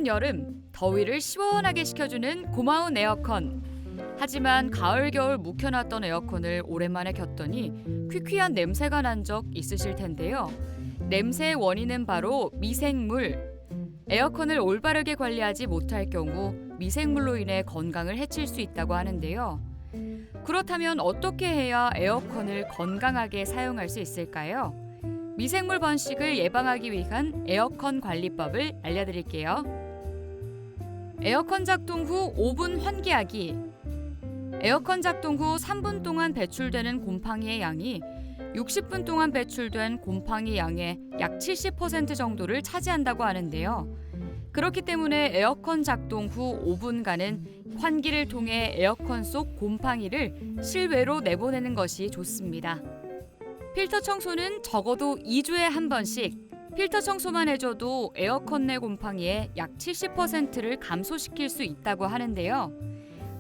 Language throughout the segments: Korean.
여름, 더위를 시원하게 식혀주는 고마운 에어컨. 하지만 가을, 겨울 묵혀놨던 에어컨을 오랜만에 켰더니 퀴퀴한 냄새가 난 적 있으실 텐데요. 냄새의 원인은 바로 미생물. 에어컨을 올바르게 관리하지 못할 경우 미생물로 인해 건강을 해칠 수 있다고 하는데요. 그렇다면 어떻게 해야 에어컨을 건강하게 사용할 수 있을까요? 미생물 번식을 예방하기 위한 에어컨 관리법을 알려드릴게요. 에어컨 작동 후 5분 환기하기. 에어컨 작동 후 3분 동안 배출되는 곰팡이의 양이 60분 동안 배출된 곰팡이 양의 약 70% 정도를 차지한다고 하는데요. 그렇기 때문에 에어컨 작동 후 5분간은 환기를 통해 에어컨 속 곰팡이를 실외로 내보내는 것이 좋습니다. 필터 청소는 적어도 2주에 한 번씩. 필터 청소만 해줘도 에어컨 내 곰팡이의 약 70%를 감소시킬 수 있다고 하는데요.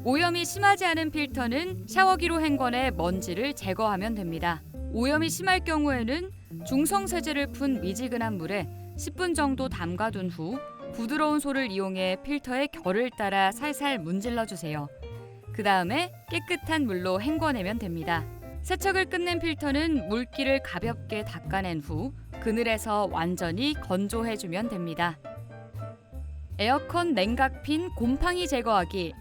오염이 심하지 않은 필터는 샤워기로 헹궈내 먼지를 제거하면 됩니다. 오염이 심할 경우에는 중성세제를 푼 미지근한 물에 10분 정도 담가둔 후 부드러운 솔을 이용해 필터의 결을 따라 살살 문질러 주세요. 그 다음에 깨끗한 물로 헹궈내면 됩니다. 세척을 끝낸 필터는 물기를 가볍게 닦아낸 후 그늘에서 완전히 건조해주면 됩니다. 에어컨 냉각핀 곰팡이 제거하기.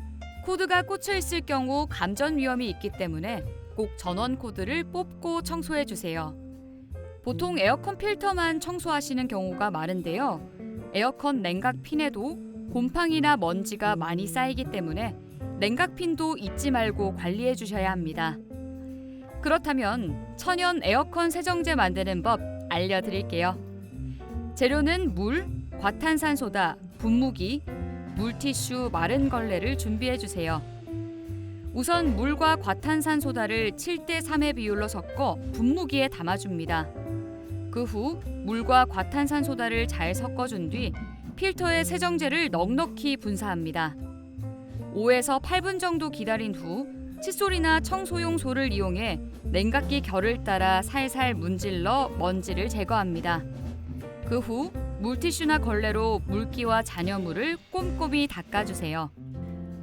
코드가 꽂혀 있을 경우 감전 위험이 있기 때문에 꼭 전원 코드를 뽑고 청소해 주세요. 보통 에어컨 필터만 청소하시는 경우가 많은데요. 에어컨 냉각핀에도 곰팡이나 먼지가 많이 쌓이기 때문에 냉각핀도 잊지 말고 관리해 주셔야 합니다. 그렇다면 천연 에어컨 세정제 만드는 법 알려드릴게요. 재료는 물, 과탄산소다, 분무기, 물티슈, 마른 걸레를 준비해 주세요. 우선 물과 과탄산소다를 7대3의 비율로 섞어 분무기에 담아줍니다. 그 후 물과 과탄산소다를 잘 섞어준 뒤 필터에 세정제를 넉넉히 분사합니다. 5에서 8분 정도 기다린 후 칫솔이나 청소용 솔을 이용해 냉각기 결을 따라 살살 문질러 먼지를 제거합니다. 그 후 물티슈나 걸레로 물기와 잔여물을 꼼꼼히 닦아주세요.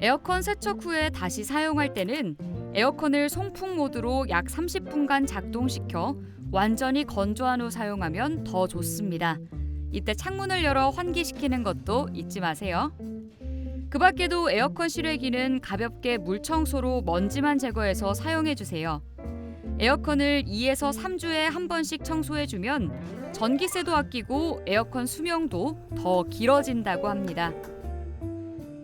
에어컨 세척 후에 다시 사용할 때는 에어컨을 송풍 모드로 약 30분간 작동시켜 완전히 건조한 후 사용하면 더 좋습니다. 이때 창문을 열어 환기시키는 것도 잊지 마세요. 그 밖에도 에어컨 실외기는 가볍게 물청소로 먼지만 제거해서 사용해주세요. 에어컨을 2에서 3주에 한 번씩 청소해주면 전기세도 아끼고 에어컨 수명도 더 길어진다고 합니다.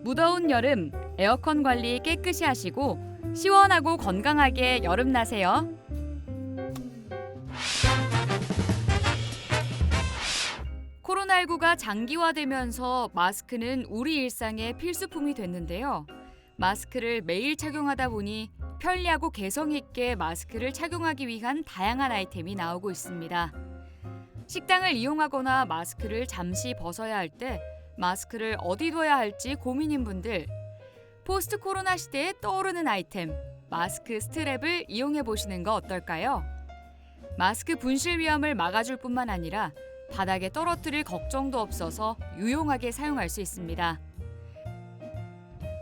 무더운 여름, 에어컨 관리 깨끗이 하시고 시원하고 건강하게 여름 나세요. 코로나19가 장기화되면서 마스크는 우리 일상의 필수품이 됐는데요. 마스크를 매일 착용하다 보니 편리하고 개성 있게 마스크를 착용하기 위한 다양한 아이템이 나오고 있습니다. 식당을 이용하거나 마스크를 잠시 벗어야 할 때 마스크를 어디 둬야 할지 고민인 분들, 포스트 코로나 시대에 떠오르는 아이템, 마스크 스트랩을 이용해 보시는 거 어떨까요? 마스크 분실 위험을 막아줄 뿐만 아니라 바닥에 떨어뜨릴 걱정도 없어서 유용하게 사용할 수 있습니다.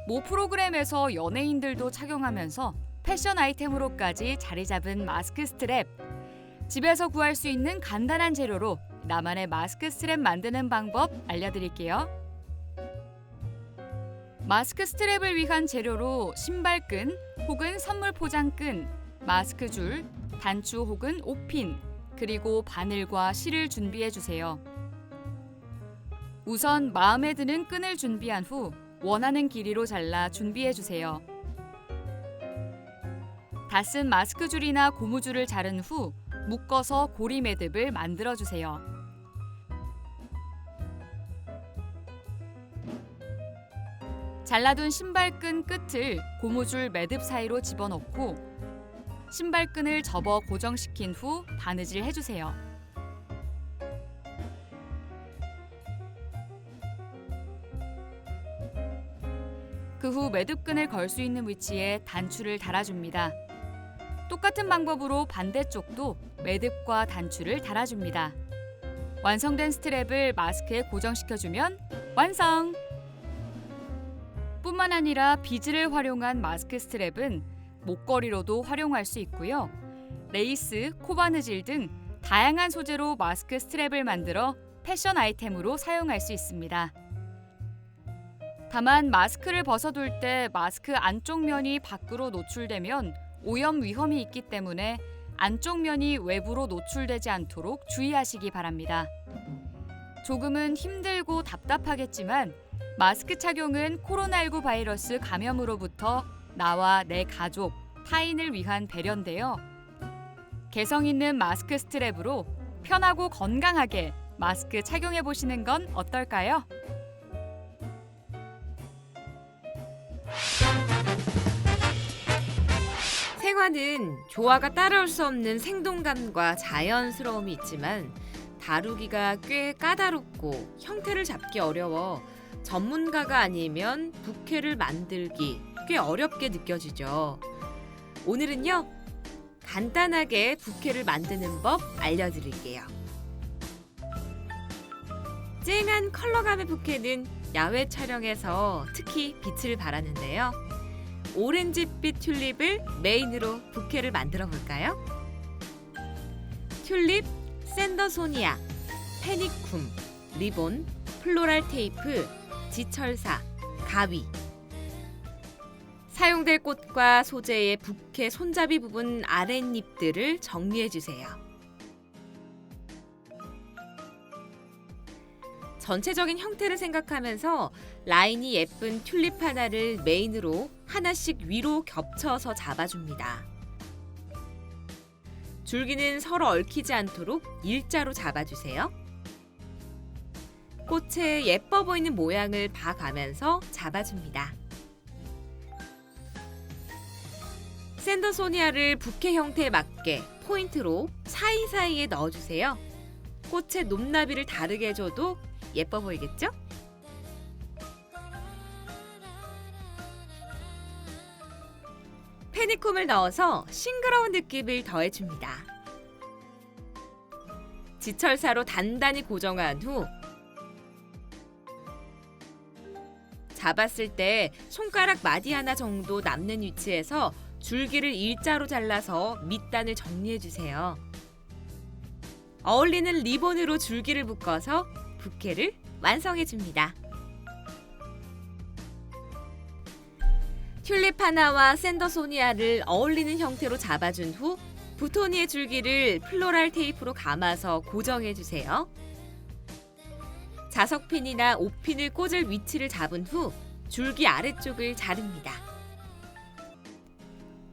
모 프로그램에서 연예인들도 착용하면서 패션 아이템으로까지 자리 잡은 마스크 스트랩. 집에서 구할 수 있는 간단한 재료로 나만의 마스크 스트랩 만드는 방법 알려드릴게요. 마스크 스트랩을 위한 재료로 신발끈 혹은 선물 포장끈, 마스크 줄, 단추 혹은 옷핀, 그리고 바늘과 실을 준비해 주세요. 우선 마음에 드는 끈을 준비한 후 원하는 길이로 잘라 준비해 주세요. 다 쓴 마스크 줄이나 고무줄을 자른 후 묶어서 고리 매듭을 만들어 주세요. 잘라둔 신발끈 끝을 고무줄 매듭 사이로 집어넣고 신발끈을 접어 고정시킨 후 바느질 해주세요. 그 후 매듭끈을 걸 수 있는 위치에 단추를 달아줍니다. 똑같은 방법으로 반대쪽도 매듭과 단추를 달아줍니다. 완성된 스트랩을 마스크에 고정시켜주면 완성! 뿐만 아니라 비즈를 활용한 마스크 스트랩은 목걸이로도 활용할 수 있고요. 레이스, 코바느질 등 다양한 소재로 마스크 스트랩을 만들어 패션 아이템으로 사용할 수 있습니다. 다만 마스크를 벗어둘 때 마스크 안쪽 면이 밖으로 노출되면 오염 위험이 있기 때문에 안쪽 면이 외부로 노출되지 않도록 주의하시기 바랍니다. 조금은 힘들고 답답하겠지만 마스크 착용은 코로나19 바이러스 감염으로부터 나와 내 가족, 타인을 위한 배려인데요. 개성 있는 마스크 스트랩으로 편하고 건강하게 마스크 착용해 보시는 건 어떨까요? 생화는 조화가 따라올 수 없는 생동감과 자연스러움이 있지만 다루기가 꽤 까다롭고 형태를 잡기 어려워 전문가가 아니면 부케를 만들기 꽤 어렵게 느껴지죠. 오늘은요, 간단하게 부케를 만드는 법 알려드릴게요. 쨍한 컬러감의 부케는 야외 촬영에서 특히 빛을 발하는데요. 오렌지빛 튤립을 메인으로 부케를 만들어 볼까요? 튤립, 샌더소니아, 페니쿰, 리본, 플로랄 테이프, 지철사, 가위. 사용될 꽃과 소재의 부케 손잡이 부분 아랫잎들을 정리해 주세요. 전체적인 형태를 생각하면서 라인이 예쁜 튤립 하나를 메인으로 하나씩 위로 겹쳐서 잡아줍니다. 줄기는 서로 얽히지 않도록 일자로 잡아주세요. 꽃에 예뻐 보이는 모양을 봐가면서 잡아줍니다. 샌더소니아를 부케 형태에 맞게 포인트로 사이사이에 넣어주세요. 꽃의 높나비를 다르게 해줘도 예뻐 보이겠죠? 페니쿰을 넣어서 싱그러운 느낌을 더해줍니다. 지철사로 단단히 고정한 후 잡았을 때 손가락 마디 하나 정도 남는 위치에서 줄기를 일자로 잘라서 밑단을 정리해주세요. 어울리는 리본으로 줄기를 묶어서 부케를 완성해줍니다. 튤립 하나와 샌더소니아를 어울리는 형태로 잡아준 후 부토니의 줄기를 플로랄 테이프로 감아서 고정해주세요. 자석핀이나 옷핀을 꽂을 위치를 잡은 후 줄기 아래쪽을 자릅니다.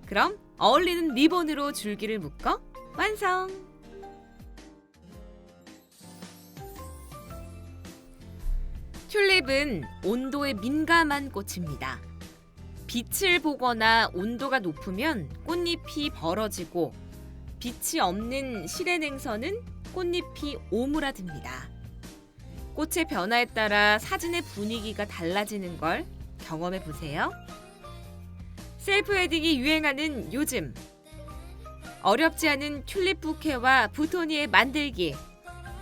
그럼 어울리는 리본으로 줄기를 묶어 완성! 튤립은 온도에 민감한 꽃입니다. 빛을 보거나 온도가 높으면 꽃잎이 벌어지고 빛이 없는 실내 냉선은 꽃잎이 오므라듭니다. 꽃의 변화에 따라 사진의 분위기가 달라지는 걸 경험해 보세요. 셀프 웨딩이 유행하는 요즘, 어렵지 않은 튤립 부케와 부토니의 만들기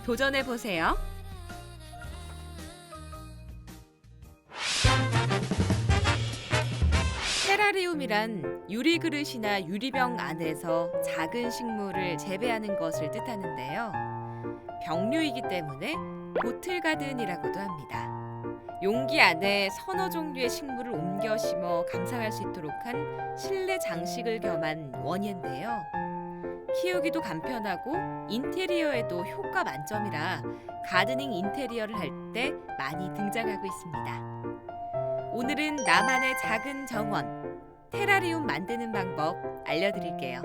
도전해 보세요. 테라리움이란 유리 그릇이나 유리병 안에서 작은 식물을 재배하는 것을 뜻하는데요. 병류이기 때문에 보틀가든이라고도 합니다. 용기 안에 서너 종류의 식물을 옮겨 심어 감상할 수 있도록 한 실내 장식을 겸한 원예인데요. 키우기도 간편하고 인테리어에도 효과 만점이라 가드닝 인테리어를 할 때 많이 등장하고 있습니다. 오늘은 나만의 작은 정원, 테라리움 만드는 방법 알려드릴게요.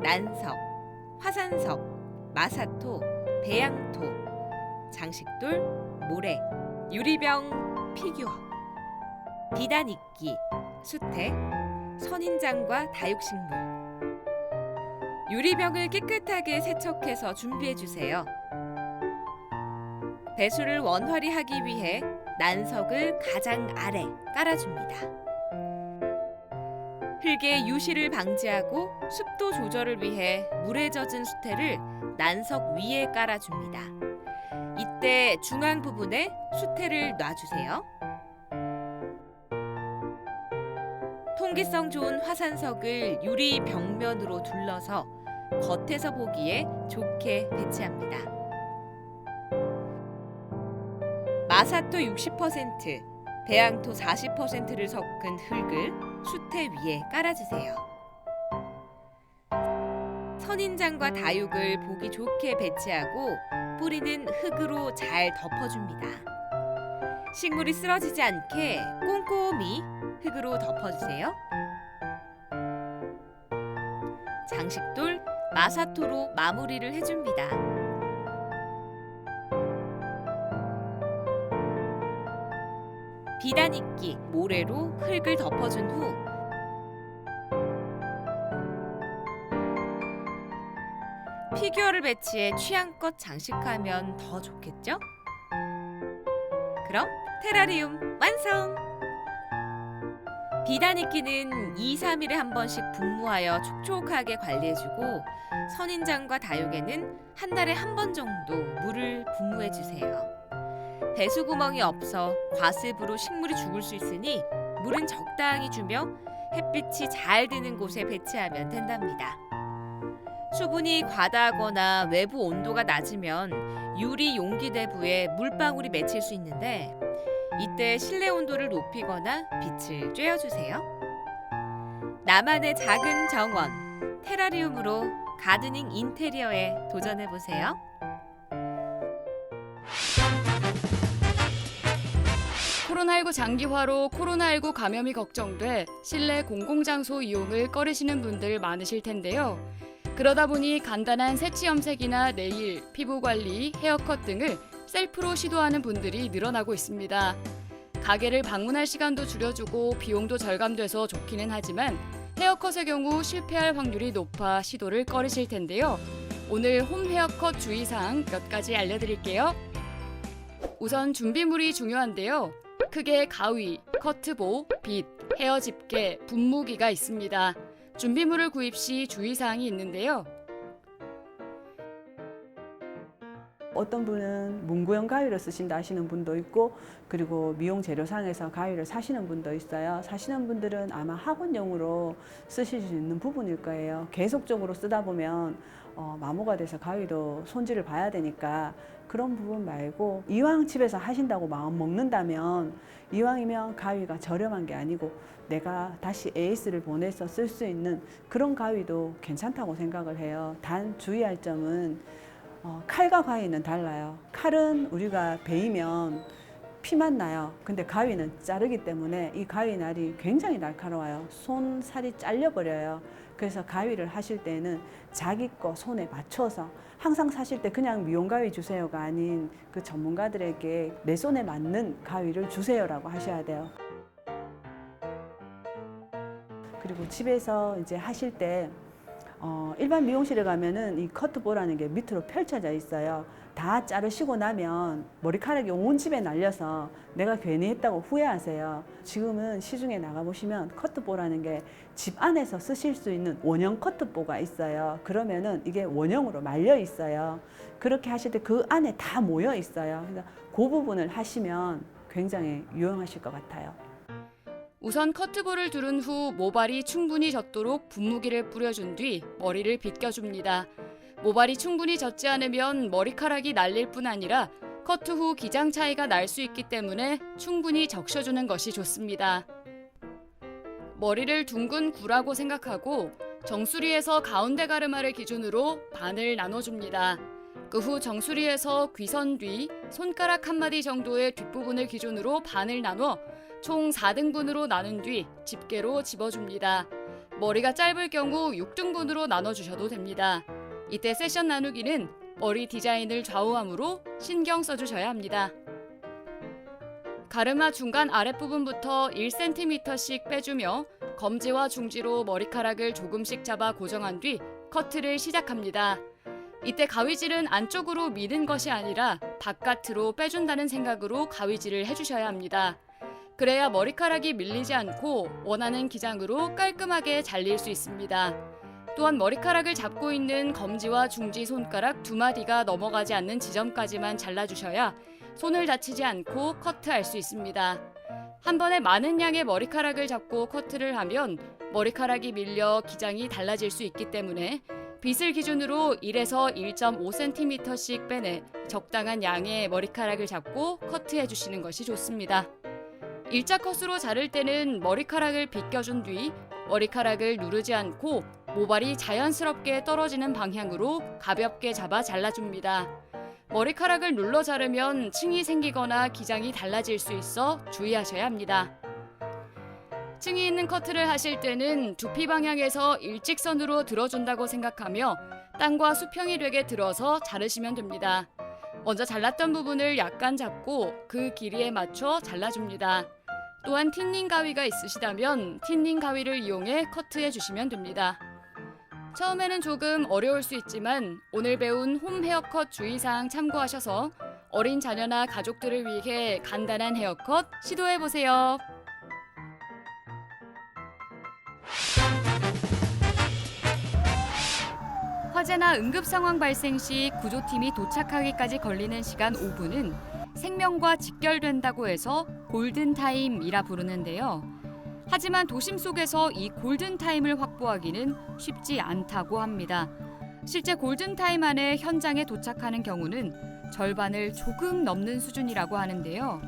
난석, 화산석, 마사토, 배양토, 장식돌, 모래, 유리병, 피규어, 비단이끼, 수태, 선인장과 다육식물. 유리병을 깨끗하게 세척해서 준비해주세요. 배수를 원활히 하기 위해 난석을 가장 아래 깔아줍니다. 흙의 유실을 방지하고 습도 조절을 위해 물에 젖은 수태를 난석 위에 깔아줍니다. 이때 중앙 부분에 숫대를 놔주세요. 통기성 좋은 화산석을 유리 벽면으로 둘러서 겉에서 보기에 좋게 배치합니다. 마사토 60%, 배양토 40%를 섞은 흙을 숫대 위에 깔아주세요. 선인장과 다육을 보기 좋게 배치하고 뿌리는 흙으로 잘 덮어줍니다. 식물이 쓰러지지 않게 꼼꼼히 흙으로 덮어주세요. 장식돌 마사토로 마무리를 해줍니다. 비단이끼 모래로 흙을 덮어준 후 피규어를 배치해 취향껏 장식하면 더 좋겠죠? 그럼 테라리움 완성! 비단이끼는 2, 3일에 한 번씩 분무하여 촉촉하게 관리해주고 선인장과 다육에는 한 달에 한 번 정도 물을 분무해주세요. 배수구멍이 없어 과습으로 식물이 죽을 수 있으니 물은 적당히 주며 햇빛이 잘 드는 곳에 배치하면 된답니다. 수분이 과다하거나 외부 온도가 낮으면 유리 용기 내부에 물방울이 맺힐 수 있는데 이때 실내 온도를 높이거나 빛을 쬐어주세요. 나만의 작은 정원, 테라리움으로 가드닝 인테리어에 도전해보세요. 코로나19 장기화로 코로나19 감염이 걱정돼 실내 공공장소 이용을 꺼리시는 분들 많으실 텐데요. 그러다 보니 간단한 새치 염색이나 네일, 피부 관리, 헤어컷 등을 셀프로 시도하는 분들이 늘어나고 있습니다. 가게를 방문할 시간도 줄여주고 비용도 절감돼서 좋기는 하지만 헤어컷의 경우 실패할 확률이 높아 시도를 꺼리실 텐데요. 오늘 홈 헤어컷 주의사항 몇 가지 알려드릴게요. 우선 준비물이 중요한데요. 크게 가위, 커트보, 빗, 헤어 집게, 분무기가 있습니다. 준비물을 구입 시 주의사항이 있는데요. 어떤 분은 문구용 가위를 쓰신다 하시는 분도 있고 그리고 미용 재료상에서 가위를 사시는 분도 있어요. 사시는 분들은 아마 학원용으로 쓰실 수 있는 부분일 거예요. 계속적으로 쓰다 보면 마모가 돼서 가위도 손질을 봐야 되니까 그런 부분 말고 이왕 집에서 하신다고 마음 먹는다면 이왕이면 가위가 저렴한 게 아니고 내가 다시 에이스를 보내서 쓸 수 있는 그런 가위도 괜찮다고 생각을 해요. 단 주의할 점은 칼과 가위는 달라요. 칼은 우리가 베이면 피만 나요. 근데 가위는 자르기 때문에 이 가위 날이 굉장히 날카로워요. 손살이 잘려버려요. 그래서 가위를 하실 때는 자기 거 손에 맞춰서 항상 사실 때 그냥 미용 가위 주세요가 아닌 그 전문가들에게 내 손에 맞는 가위를 주세요라고 하셔야 돼요. 그리고 집에서 이제 하실 때 일반 미용실에 가면은 이 커트볼이라는 게 밑으로 펼쳐져 있어요. 다 자르시고 나면 머리카락이 온 집에 날려서 내가 괜히 했다고 후회하세요. 지금은 시중에 나가보시면 커트볼이라는 게 집 안에서 쓰실 수 있는 원형 커트볼가 있어요. 그러면은 이게 원형으로 말려 있어요. 그렇게 하실 때 그 안에 다 모여 있어요. 그래서 그 부분을 하시면 굉장히 유용하실 것 같아요. 우선 커트볼을 두른 후 모발이 충분히 젖도록 분무기를 뿌려준 뒤 머리를 빗겨줍니다. 모발이 충분히 젖지 않으면 머리카락이 날릴 뿐 아니라 커트 후 기장 차이가 날 수 있기 때문에 충분히 적셔주는 것이 좋습니다. 머리를 둥근 구라고 생각하고 정수리에서 가운데 가르마를 기준으로 반을 나눠줍니다. 그 후 정수리에서 귀선 뒤 손가락 한 마디 정도의 뒷부분을 기준으로 반을 나눠 총 4등분으로 나눈 뒤 집게로 집어줍니다. 머리가 짧을 경우 6등분으로 나눠주셔도 됩니다. 이때 세션 나누기는 머리 디자인을 좌우하므로 신경 써주셔야 합니다. 가르마 중간 아랫부분부터 1cm씩 빼주며 검지와 중지로 머리카락을 조금씩 잡아 고정한 뒤 커트를 시작합니다. 이때 가위질은 안쪽으로 미는 것이 아니라 바깥으로 빼준다는 생각으로 가위질을 해주셔야 합니다. 그래야 머리카락이 밀리지 않고 원하는 기장으로 깔끔하게 잘릴 수 있습니다. 또한 머리카락을 잡고 있는 검지와 중지 손가락 2마디가 넘어가지 않는 지점까지만 잘라주셔야 손을 다치지 않고 커트할 수 있습니다. 한 번에 많은 양의 머리카락을 잡고 커트를 하면 머리카락이 밀려 기장이 달라질 수 있기 때문에 빗을 기준으로 1에서 1.5cm씩 빼내 적당한 양의 머리카락을 잡고 커트해 주시는 것이 좋습니다. 일자 컷으로 자를 때는 머리카락을 빗겨준 뒤 머리카락을 누르지 않고 모발이 자연스럽게 떨어지는 방향으로 가볍게 잡아 잘라줍니다. 머리카락을 눌러 자르면 층이 생기거나 기장이 달라질 수 있어 주의하셔야 합니다. 층이 있는 커트를 하실 때는 두피 방향에서 일직선으로 들어준다고 생각하며 땅과 수평이 되게 들어서 자르시면 됩니다. 먼저 잘랐던 부분을 약간 잡고 그 길이에 맞춰 잘라줍니다. 또한 틴닝 가위가 있으시다면 틴닝 가위를 이용해 커트해 주시면 됩니다. 처음에는 조금 어려울 수 있지만 오늘 배운 홈 헤어컷 주의사항 참고하셔서 어린 자녀나 가족들을 위해 간단한 헤어컷 시도해 보세요. 화재나 응급 상황 발생 시 구조팀이 도착하기까지 걸리는 시간 5분은 생명과 직결된다고 해서 골든타임이라 부르는데요. 하지만 도심 속에서 이 골든타임을 확보하기는 쉽지 않다고 합니다. 실제 골든타임 안에 현장에 도착하는 경우는 절반을 조금 넘는 수준이라고 하는데요.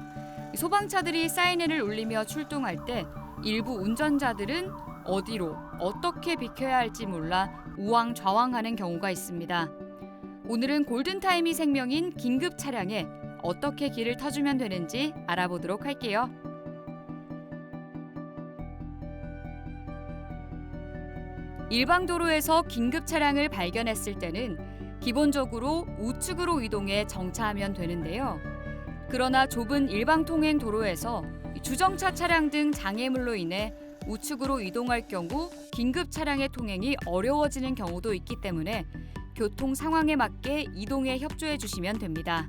소방차들이 사이렌을 울리며 출동할 때 일부 운전자들은 어디로 어떻게 비켜야 할지 몰라 우왕좌왕하는 경우가 있습니다. 오늘은 골든타임이 생명인 긴급 차량에 어떻게 길을 터주면 되는지 알아보도록 할게요. 일방 도로에서 긴급 차량을 발견했을 때는 기본적으로 우측으로 이동해 정차하면 되는데요. 그러나 좁은 일방 통행 도로에서 주정차 차량 등 장애물로 인해 우측으로 이동할 경우 긴급 차량의 통행이 어려워지는 경우도 있기 때문에 교통 상황에 맞게 이동에 협조해 주시면 됩니다.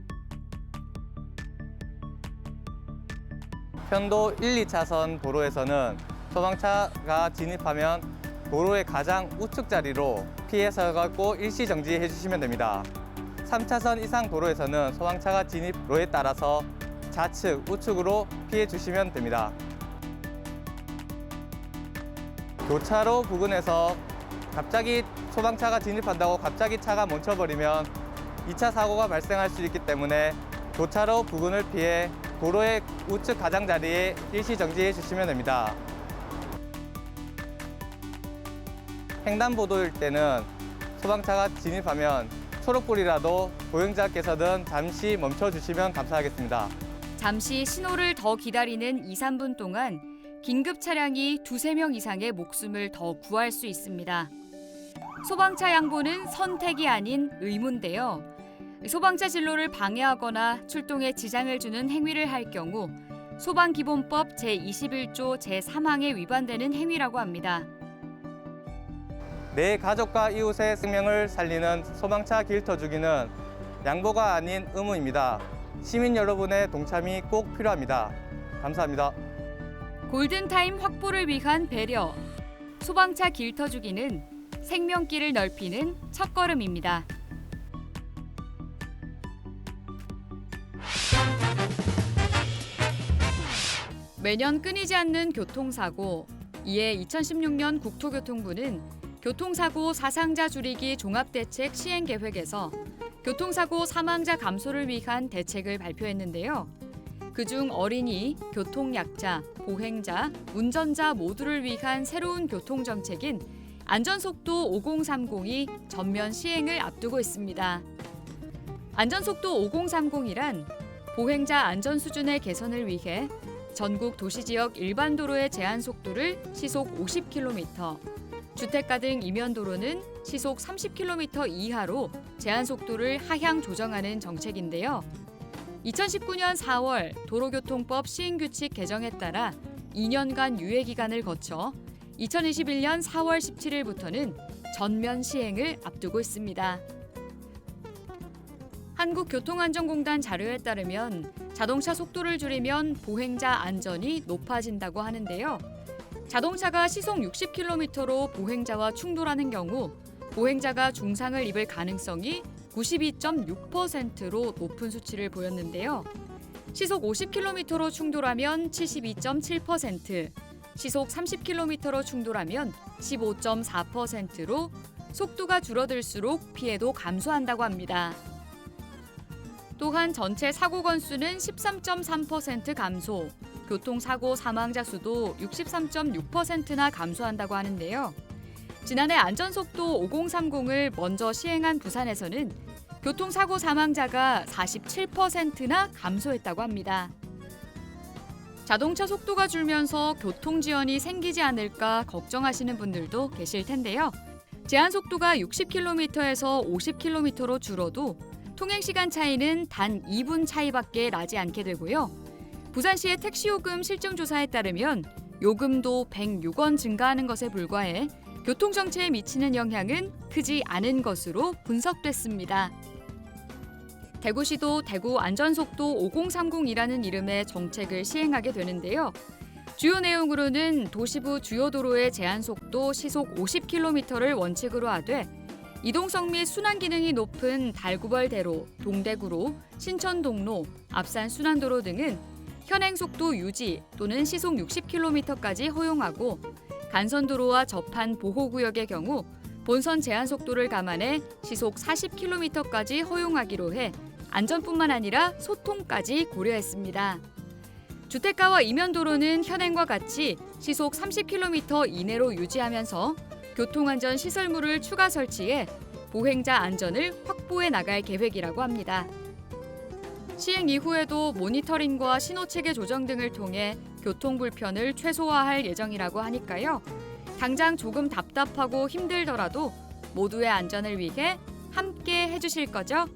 편도 1, 2차선 도로에서는 소방차가 진입하면 도로의 가장 우측 자리로 피해 서고 일시 정지해 주시면 됩니다. 3차선 이상 도로에서는 소방차가 진입로에 따라서 좌측, 우측으로 피해 주시면 됩니다. 교차로 부근에서 갑자기 소방차가 진입한다고 갑자기 차가 멈춰버리면 2차 사고가 발생할 수 있기 때문에 교차로 부근을 피해 도로의 우측 가장자리에 일시 정지해 주시면 됩니다. 횡단보도일 때는 소방차가 진입하면 초록불이라도 보행자께서는 잠시 멈춰주시면 감사하겠습니다. 잠시 신호를 더 기다리는 2, 3분 동안 긴급 차량이 2~3명 이상의 목숨을 더 구할 수 있습니다. 소방차 양보는 선택이 아닌 의무인데요. 소방차 진로를 방해하거나 출동에 지장을 주는 행위를 할 경우 소방기본법 제21조 제3항에 위반되는 행위라고 합니다. 내 가족과 이웃의 생명을 살리는 소방차 길 터주기는 양보가 아닌 의무입니다. 시민 여러분의 동참이 꼭 필요합니다. 감사합니다. 골든타임 확보를 위한 배려. 소방차 길 터주기는 생명길을 넓히는 첫걸음입니다. 매년 끊이지 않는 교통사고. 이에 2016년 국토교통부는 교통사고 사상자 줄이기 종합대책 시행계획에서 교통사고 사망자 감소를 위한 대책을 발표했는데요. 그중 어린이, 교통약자, 보행자, 운전자 모두를 위한 새로운 교통정책인 안전속도 5030이 전면 시행을 앞두고 있습니다. 안전속도 5030이란 보행자 안전 수준의 개선을 위해 전국 도시지역 일반 도로의 제한 속도를 시속 50km, 주택가 등 이면 도로는 시속 30km 이하로 제한 속도를 하향 조정하는 정책인데요. 2019년 4월 도로교통법 시행규칙 개정에 따라 2년간 유예 기간을 거쳐 2021년 4월 17일부터는 전면 시행을 앞두고 있습니다. 한국교통안전공단 자료에 따르면 자동차 속도를 줄이면 보행자 안전이 높아진다고 하는데요. 자동차가 시속 60km로 보행자와 충돌하는 경우 보행자가 중상을 입을 가능성이 92.6%로 높은 수치를 보였는데요. 시속 50km로 충돌하면 72.7%, 시속 30km로 충돌하면 15.4%로 속도가 줄어들수록 피해도 감소한다고 합니다. 또한 전체 사고 건수는 13.3% 감소, 교통사고 사망자 수도 63.6%나 감소한다고 하는데요. 지난해 안전속도 5030을 먼저 시행한 부산에서는 교통사고 사망자가 47%나 감소했다고 합니다. 자동차 속도가 줄면서 교통지연이 생기지 않을까 걱정하시는 분들도 계실 텐데요. 제한 속도가 60km에서 50km로 줄어도 통행시간 차이는 단 2분 차이밖에 나지 않게 되고요. 부산시의 택시요금 실증조사에 따르면 요금도 106원 증가하는 것에 불과해 교통정체에 미치는 영향은 크지 않은 것으로 분석됐습니다. 대구시도 대구 안전속도 5030이라는 이름의 정책을 시행하게 되는데요. 주요 내용으로는 도시부 주요 도로의 제한속도 시속 50km를 원칙으로 하되 이동성 및 순환 기능이 높은 달구벌대로, 동대구로, 신천동로, 앞산 순환도로 등은 현행속도 유지 또는 시속 60km까지 허용하고 간선도로와 접한 보호구역의 경우 본선 제한 속도를 감안해 시속 40km까지 허용하기로 해 안전뿐만 아니라 소통까지 고려했습니다. 주택가와 이면도로는 현행과 같이 시속 30km 이내로 유지하면서 교통안전 시설물을 추가 설치해 보행자 안전을 확보해 나갈 계획이라고 합니다. 시행 이후에도 모니터링과 신호체계 조정 등을 통해 교통 불편을 최소화할 예정이라고 하니까요. 당장 조금 답답하고 힘들더라도 모두의 안전을 위해 함께 해주실 거죠?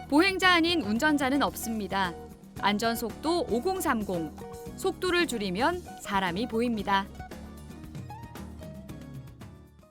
보행자 아닌 운전자는 없습니다. 안전속도 5030. 속도를 줄이면 사람이 보입니다.